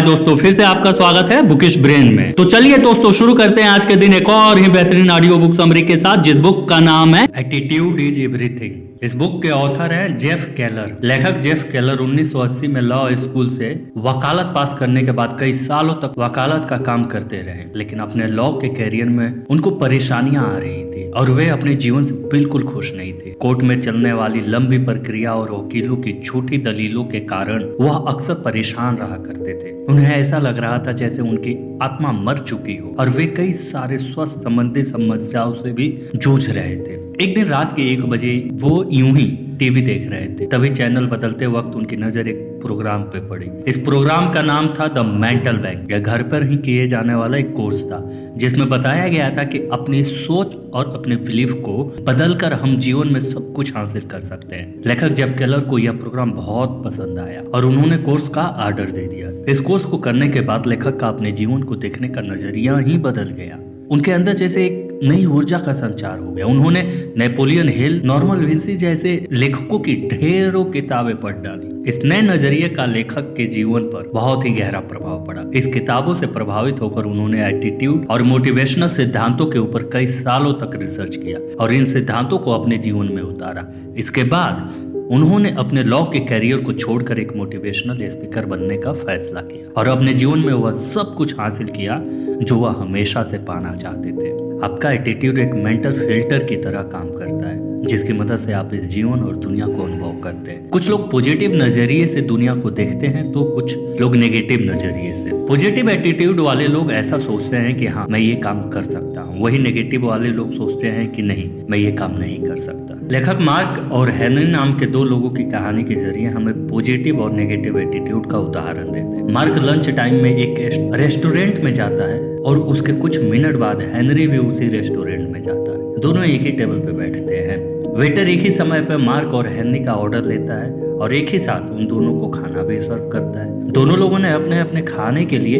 दोस्तों, फिर से आपका स्वागत है बुकिश ब्रेन में। तो चलिए दोस्तों, शुरू करते हैं आज के दिन एक और ही बेहतरीन ऑडियो बुक समरी के साथ, जिस बुक का नाम है एटीट्यूड इज एवरीथिंग। इस बुक के ऑथर हैं जेफ केलर। लेखक जेफ केलर 1980 में लॉ स्कूल से वकालत पास करने के बाद कई सालों तक वकालत का काम करते रहे, लेकिन अपने लॉ के कैरियर में उनको परेशानियां आ रही थी और वे अपने जीवन से बिल्कुल खुश नहीं थे। कोर्ट में चलने वाली लंबी प्रक्रिया और वकीलों की झूठी दलीलों के कारण वह अक्सर परेशान रहा करते थे। उन्हें ऐसा लग रहा था जैसे उनकी आत्मा मर चुकी हो और वे कई सारे स्वास्थ्य संबंधी समस्याओं से भी जूझ रहे थे। एक दिन रात के 1 बजे वो यूं ही टीवी देख रहे थे, तभी चैनल बदलते वक्त उनकी नजर एक प्रोग्राम पे पड़ी। इस प्रोग्राम का नाम था द मेंटल बैंक। यह घर पर ही किए जाने वाला एक कोर्स था, जिसमें बताया गया था कि अपनी सोच और अपने बिलीफ को बदलकर हम जीवन में सब कुछ हासिल कर सकते हैं। लेखक जेफ केलर को यह प्रोग्राम बहुत पसंद आया और उन्होंने कोर्स का ऑर्डर दे दिया। इस कोर्स को करने के बाद लेखक का अपने जीवन को देखने का नजरिया ही बदल गया। उनके अंदर जैसे एक नई ऊर्जा का संचार हो गया। उन्होंने नेपोलियन हिल, नॉर्मन विंसी जैसे लेखकों की ढेरों किताबें पढ़ डाली। इस नए नजरिए का लेखक के जीवन पर बहुत ही गहरा प्रभाव पड़ा। इस किताबों से प्रभावित होकर उन्होंने एटीट्यूड और मोटिवेशनल सिद्धांतों के ऊपर कई सालों तक रिसर्च किया और इन सिद्धांतों को अपने जीवन में उतारा। इसके बाद उन्होंने अपने लॉ के करियर को छोड़कर एक मोटिवेशनल स्पीकर बनने का फैसला किया और अपने जीवन में वह सब कुछ हासिल किया जो वह हमेशा से पाना चाहते थे। आपका एटीट्यूड एक मेंटल फिल्टर की तरह काम करता है, जिसकी मदद से आप इस जीवन और दुनिया को अनुभव करते हैं। कुछ लोग पॉजिटिव नजरिए से दुनिया को देखते हैं तो कुछ लोग नेगेटिव नजरिए से। पॉजिटिव एटीट्यूड वाले लोग ऐसा सोचते हैं कि हाँ, मैं ये काम कर सकता हूँ। वही नेगेटिव वाले लोग सोचते हैं कि नहीं, मैं ये काम नहीं कर सकता। लेखक मार्क और हेनरी नाम के 2 लोगों की कहानी के जरिए हमें पॉजिटिव और नेगेटिव एटीट्यूड का उदाहरण देते हैं। मार्क लंच टाइम में एक रेस्टोरेंट में जाता है और उसके कुछ मिनट बाद हेनरी भी उसी रेस्टोरेंट में जाता है। दोनों एक ही टेबल पे बैठते हैं। वेटर एक ही समय पे मार्क और हेनरी का ऑर्डर लेता है और एक ही साथ उन दोनों को खाना भी सर्व करता है। दोनों लोगों ने अपने अपने खाने के लिए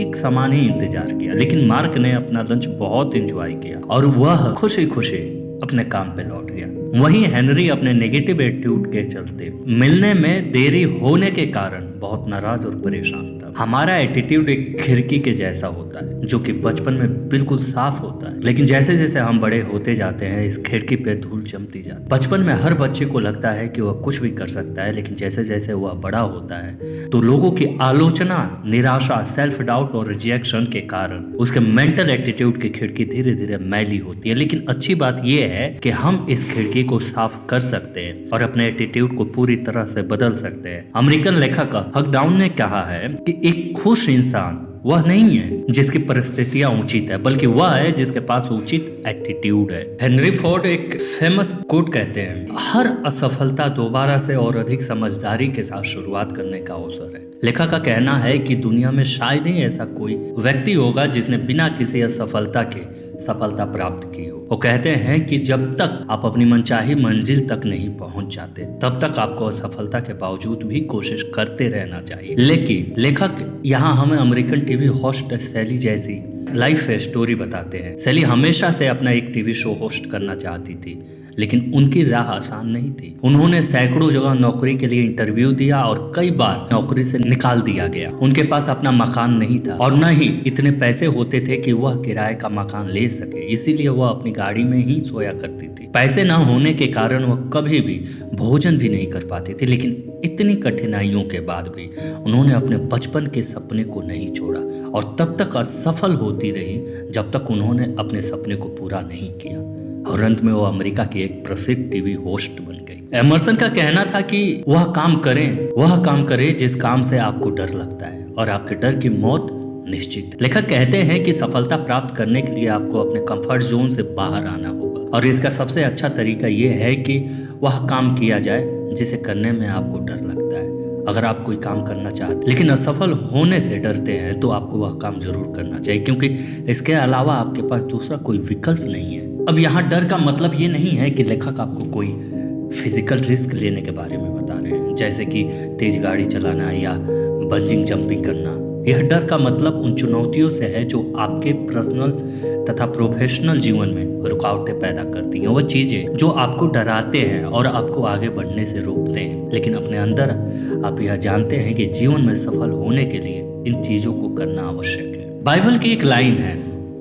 एक समान ही इंतजार किया, लेकिन मार्क ने अपना लंच बहुत एंजॉय किया और वह खुशी खुशी अपने काम पे लौट गया। वहीं हेनरी अपने नेगेटिव एटीट्यूड के चलते मिलने में देरी होने के कारण बहुत नाराज और परेशान था। हमारा एटीट्यूड एक खिड़की के जैसा होता है, जो कि बचपन में बिल्कुल साफ होता है, लेकिन जैसे जैसे हम बड़े होते जाते हैं इस खिड़की पे धूल जमती जाती है। बचपन में हर बच्चे को लगता है कि वह कुछ भी कर सकता है, लेकिन जैसे जैसे वह बड़ा होता है तो लोगों की आलोचना, निराशा, सेल्फ डाउट और रिजेक्शन के कारण उसके मेंटल एटीट्यूड की खिड़की धीरे धीरे मैली होती है। लेकिन अच्छी बात यह है कि हम इस खिड़की को साफ कर सकते हैं और अपने एटीट्यूड को पूरी तरह से बदल सकते हैं। अमेरिकन लेखक हक डाउन ने कहा है कि एक खुश इंसान वह नहीं है जिसकी परिस्थितियां उचित है, बल्कि वह है जिसके पास उचित एटीट्यूड है। हेनरी फोर्ड एक फेमस कोट कहते हैं, हर असफलता दोबारा से और अधिक समझदारी के साथ शुरुआत करने का अवसर है। लेखक का कहना है कि दुनिया में शायद ही ऐसा कोई व्यक्ति होगा जिसने बिना किसी असफलता के सफलता प्राप्त की हो। वो कहते हैं कि जब तक आप अपनी मनचाही मंजिल तक नहीं पहुंच जाते, तब तक आपको असफलता के बावजूद भी कोशिश करते रहना चाहिए। लेकिन लेखक यहाँ हमें अमेरिकन टीवी होस्ट सैली जैसी लाइफ स्टोरी बताते हैं। सैली हमेशा से अपना एक टीवी शो होस्ट करना चाहती थी, लेकिन उनकी राह आसान नहीं थी। उन्होंने सैकड़ों जगह नौकरी के लिए इंटरव्यू दिया और कई बार नौकरी से निकाल दिया गया। उनके पास अपना मकान नहीं था और न ही इतने पैसे होते थे कि वह किराए का मकान ले सके, इसीलिए वह अपनी गाड़ी में ही सोया करती थी। पैसे न होने के कारण वह कभी भी भोजन भी नहीं कर पाती थी, लेकिन इतनी कठिनाइयों के बाद भी उन्होंने अपने बचपन के सपने को नहीं छोड़ा और तब तक असफल होती रही जब तक उन्होंने अपने सपने को पूरा नहीं किया और अंत में वो अमेरिका की एक प्रसिद्ध टीवी होस्ट बन गई। एमर्सन का कहना था कि वह काम करें जिस काम से आपको डर लगता है और आपके डर की मौत निश्चित है। लेखक कहते हैं कि सफलता प्राप्त करने के लिए आपको अपने कंफर्ट जोन से बाहर आना होगा और इसका सबसे अच्छा तरीका यह है कि वह काम किया जाए जिसे करने में आपको डर लगता है। अगर आप कोई काम करना चाहते लेकिन असफल होने से डरते हैं तो आपको वह काम जरूर करना चाहिए, क्योंकि इसके अलावा आपके पास दूसरा कोई विकल्प नहीं है। अब यहाँ डर का मतलब ये नहीं है कि लेखक आपको कोई फिजिकल रिस्क लेने के बारे में बता रहे हैं, जैसे कि तेज गाड़ी चलाना या बंजिंग जंपिंग करना। यह डर का मतलब उन चुनौतियों से है जो आपके पर्सनल तथा प्रोफेशनल जीवन में रुकावटें पैदा करती हैं। वो चीजें जो आपको डराते हैं और आपको आगे बढ़ने से रोकते हैं, लेकिन अपने अंदर आप यह जानते हैं कि जीवन में सफल होने के लिए इन चीजों को करना आवश्यक है। बाइबल की एक लाइन है,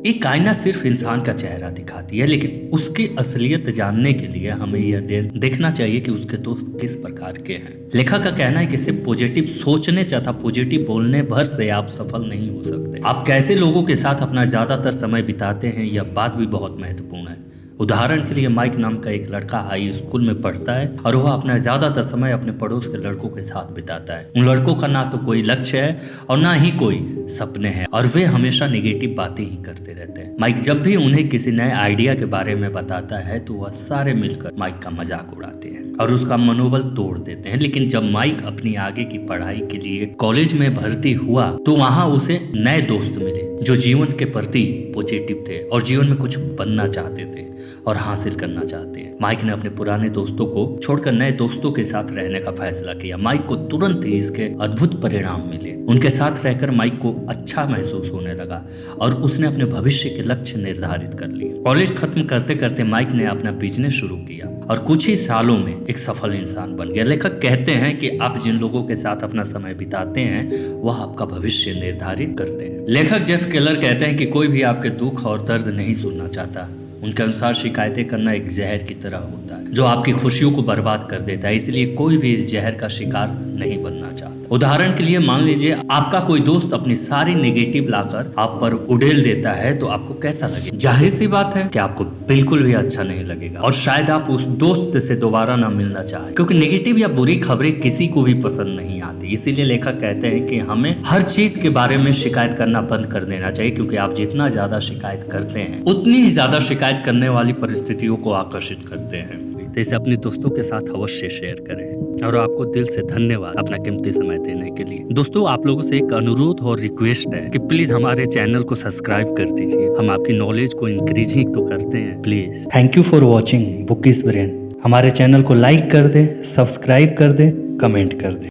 एक आईना सिर्फ इंसान का चेहरा दिखाती है, लेकिन उसकी असलियत जानने के लिए हमें यह देखना चाहिए कि उसके दोस्त किस प्रकार के हैं। लेखक का कहना है कि सिर्फ पॉजिटिव सोचने तथा पॉजिटिव बोलने भर से आप सफल नहीं हो सकते। आप कैसे लोगों के साथ अपना ज्यादातर समय बिताते हैं, यह बात भी बहुत महत्वपूर्ण है। उदाहरण के लिए माइक नाम का एक लड़का हाई स्कूल में पढ़ता है और वह अपना ज्यादातर समय अपने पड़ोस के लड़कों के साथ बिताता है। उन लड़कों का ना तो कोई लक्ष्य है और ना ही कोई सपने हैं और वे हमेशा नेगेटिव बातें ही करते रहते हैं। माइक जब भी उन्हें किसी नए आइडिया के बारे में बताता है तो वह सारे मिलकर माइक का मजाक उड़ाते हैं और उसका मनोबल तोड़ देते हैं। लेकिन जब माइक अपनी आगे की पढ़ाई के लिए कॉलेज में भर्ती हुआ तो वहां उसे नए दोस्त मिले जो जीवन के प्रति पॉजिटिव थे और जीवन में कुछ बनना चाहते थे और हासिल करना चाहते हैं। माइक ने अपने पुराने दोस्तों को छोड़कर नए दोस्तों के साथ रहने का फैसला किया। माइक को तुरंत ही इसके अद्भुत परिणाम मिले। उनके साथ रहकर माइक को अच्छा महसूस होने लगा और उसने अपने भविष्य के लक्ष्य निर्धारित कर लिए। कॉलेज खत्म करते करते माइक ने अपना बिजनेस शुरू किया और कुछ ही सालों में एक सफल इंसान बन गया। लेखक कहते हैं कि आप जिन लोगों के साथ अपना समय बिताते हैं वह आपका भविष्य निर्धारित करते हैं। लेखक जेफ केलर कहते हैं कि कोई भी आपके दुख और दर्द नहीं सुनना चाहता। उनके अनुसार शिकायतें करना एक जहर की तरह होता है जो आपकी खुशियों को बर्बाद कर देता है, इसलिए कोई भी इस जहर का शिकार नहीं बनना चाहता। उदाहरण के लिए मान लीजिए आपका कोई दोस्त अपनी सारी नेगेटिव लाकर आप पर उड़ेल देता है तो आपको कैसा लगेगा? जाहिर सी बात है कि आपको बिल्कुल भी अच्छा नहीं लगेगा और शायद आप उस दोस्त से दोबारा ना मिलना चाहें, क्योंकि नेगेटिव या बुरी खबरें किसी को भी पसंद नहीं आती। इसीलिए लेखक कहते हैं कि हमें हर चीज के बारे में शिकायत करना बंद कर देना चाहिए, क्योंकि आप जितना ज्यादा शिकायत करते हैं उतनी ही ज्यादा शिकायत करने वाली परिस्थितियों को आकर्षित करते हैं। तो इसे अपने दोस्तों के साथ अवश्य शेयर करें और आपको दिल से धन्यवाद अपना कीमती समय देने के लिए। दोस्तों, आप लोगों से एक अनुरोध और रिक्वेस्ट है कि प्लीज हमारे चैनल को सब्सक्राइब कर दीजिए। हम आपकी नॉलेज को इंक्रीज ही तो करते हैं, please. Thank you for watching bookish brain. हमारे चैनल को लाइक कर दें, सब्सक्राइब कर दें, कमेंट कर दें।